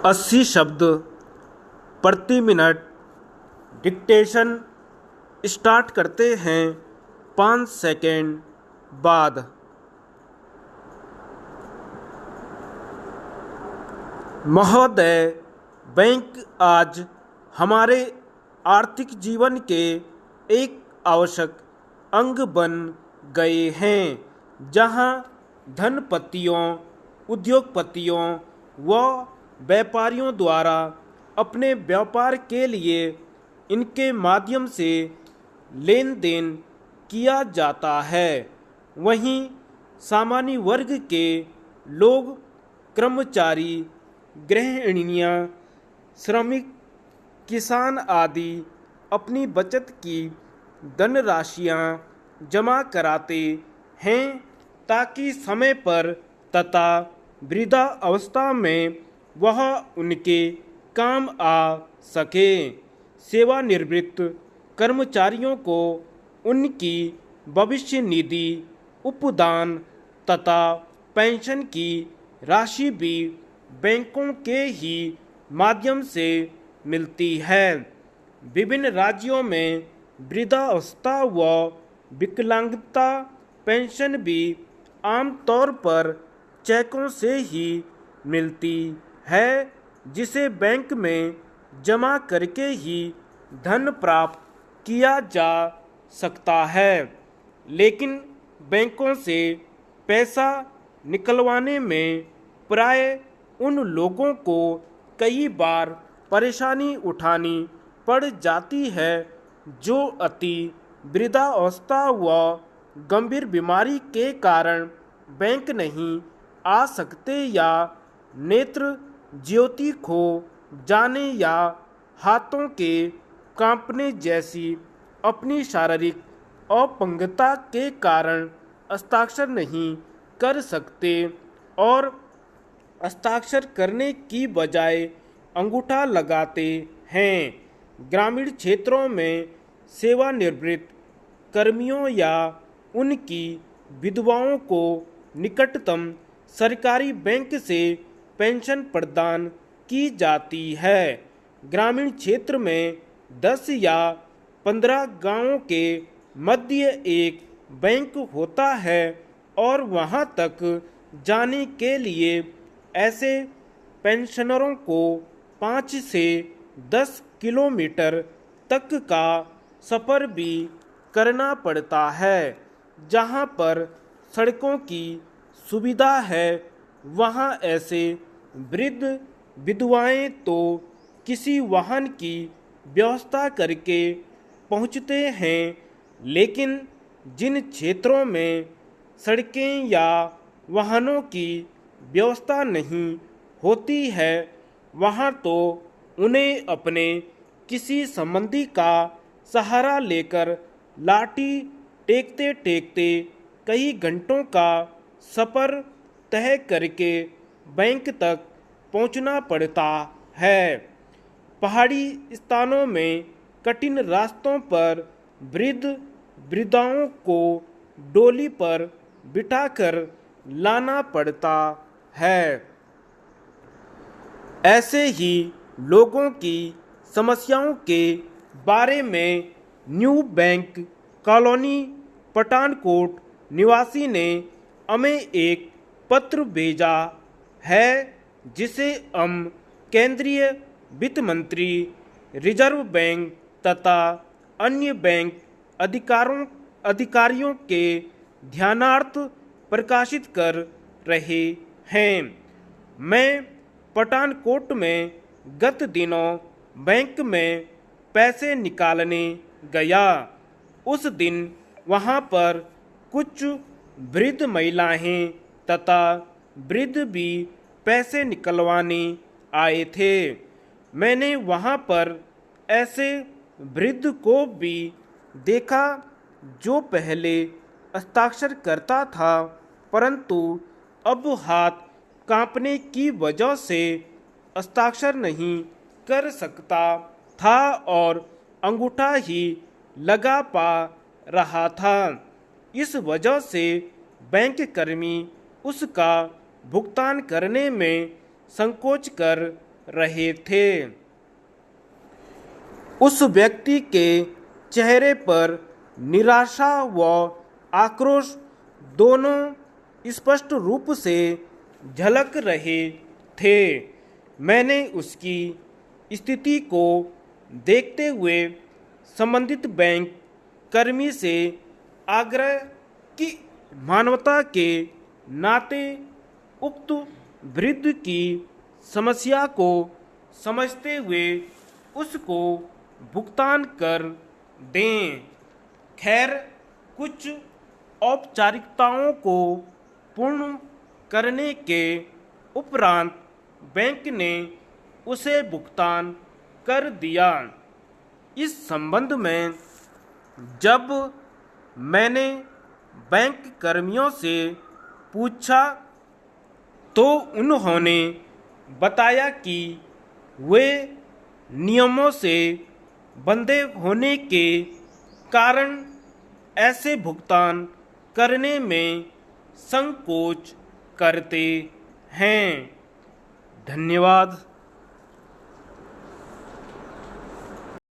80 शब्द प्रति minute dictation start करते हैं 5 सेकेंड बाद। महोदय, बैंक आज हमारे आर्थिक जीवन के एक आवश्यक अंग बन गए हैं, जहां धनपतियों, उद्योगपतियों व व्यापारियों द्वारा अपने व्यापार के लिए इनके माध्यम से लेन देन किया जाता है। वहीं सामान्य वर्ग के लोग, कर्मचारी, गृहिणियां, श्रमिक, किसान आदि अपनी बचत की धनराशियां जमा कराते हैं ताकि समय पर तथा वृद्धा अवस्था में वह उनके काम आ सके। सेवानिवृत्त कर्मचारियों को उनकी भविष्य निधि, उपदान तथा पेंशन की राशि भी बैंकों के ही माध्यम से मिलती है। विभिन्न राज्यों में वृद्धावस्था व विकलांगता पेंशन भी आमतौर पर चेकों से ही मिलती है, जिसे बैंक में जमा करके ही धन प्राप्त किया जा सकता है। लेकिन बैंकों से पैसा निकलवाने में प्राय उन लोगों को कई बार परेशानी उठानी पड़ जाती है जो अति वृद्धावस्था व गंभीर बीमारी के कारण बैंक नहीं आ सकते या नेत्र ज्योति खो जाने या हाथों के कांपने जैसी अपनी शारीरिक अपंगता के कारण हस्ताक्षर नहीं कर सकते और हस्ताक्षर करने की बजाय अंगूठा लगाते हैं। ग्रामीण क्षेत्रों में सेवानिवृत्त कर्मियों या उनकी विधवाओं को निकटतम सरकारी बैंक से पेंशन प्रदान की जाती है। ग्रामीण क्षेत्र में 10 या 15 गांवों के मध्य एक बैंक होता है और वहां तक जाने के लिए ऐसे पेंशनरों को 5 से 10 किलोमीटर तक का सफ़र भी करना पड़ता है। जहां पर सड़कों की सुविधा है, वहां ऐसे वृद्ध विधवाएं तो किसी वाहन की व्यवस्था करके पहुंचते हैं, लेकिन जिन क्षेत्रों में सड़कें या वाहनों की व्यवस्था नहीं होती है, वहां तो उन्हें अपने किसी संबंधी का सहारा लेकर लाठी टेकते टेकते कई घंटों का सफ़र तय करके बैंक तक पहुंचना पड़ता है। पहाड़ी स्थानों में कठिन रास्तों पर वृद्ध वृद्धाओं को डोली पर बिठाकर लाना पड़ता है। ऐसे ही लोगों की समस्याओं के बारे में न्यू बैंक कॉलोनी पठानकोट निवासी ने हमें एक पत्र भेजा है, जिसे हम केंद्रीय वित्त मंत्री, रिजर्व बैंक तथा अन्य बैंक अधिकारियों के ध्यानार्थ प्रकाशित कर रहे हैं। मैं पठानकोट में गत दिनों बैंक में पैसे निकालने गया। उस दिन वहां पर कुछ वृद्ध महिलाएं तथा वृद्ध भी पैसे निकलवाने आए थे। मैंने वहां पर ऐसे वृद्ध को भी देखा जो पहले हस्ताक्षर करता था, परंतु अब हाथ कांपने की वजह से हस्ताक्षर नहीं कर सकता था और अंगूठा ही लगा पा रहा था। इस वजह से बैंक कर्मी उसका भुगतान करने में संकोच कर रहे थे। उस व्यक्ति के चेहरे पर निराशा व आक्रोश दोनों स्पष्ट रूप से झलक रहे थे। मैंने उसकी स्थिति को देखते हुए संबंधित बैंक कर्मी से आग्रह कि मानवता के नाते उक्त वृद्ध की समस्या को समझते हुए उसको भुगतान कर दें। खैर, कुछ औपचारिकताओं को पूर्ण करने के उपरांत बैंक ने उसे भुगतान कर दिया। इस संबंध में जब मैंने बैंक कर्मियों से पूछा तो उन्होंने बताया कि वे नियमों से बंधे होने के कारण ऐसे भुगतान करने में संकोच करते हैं। धन्यवाद।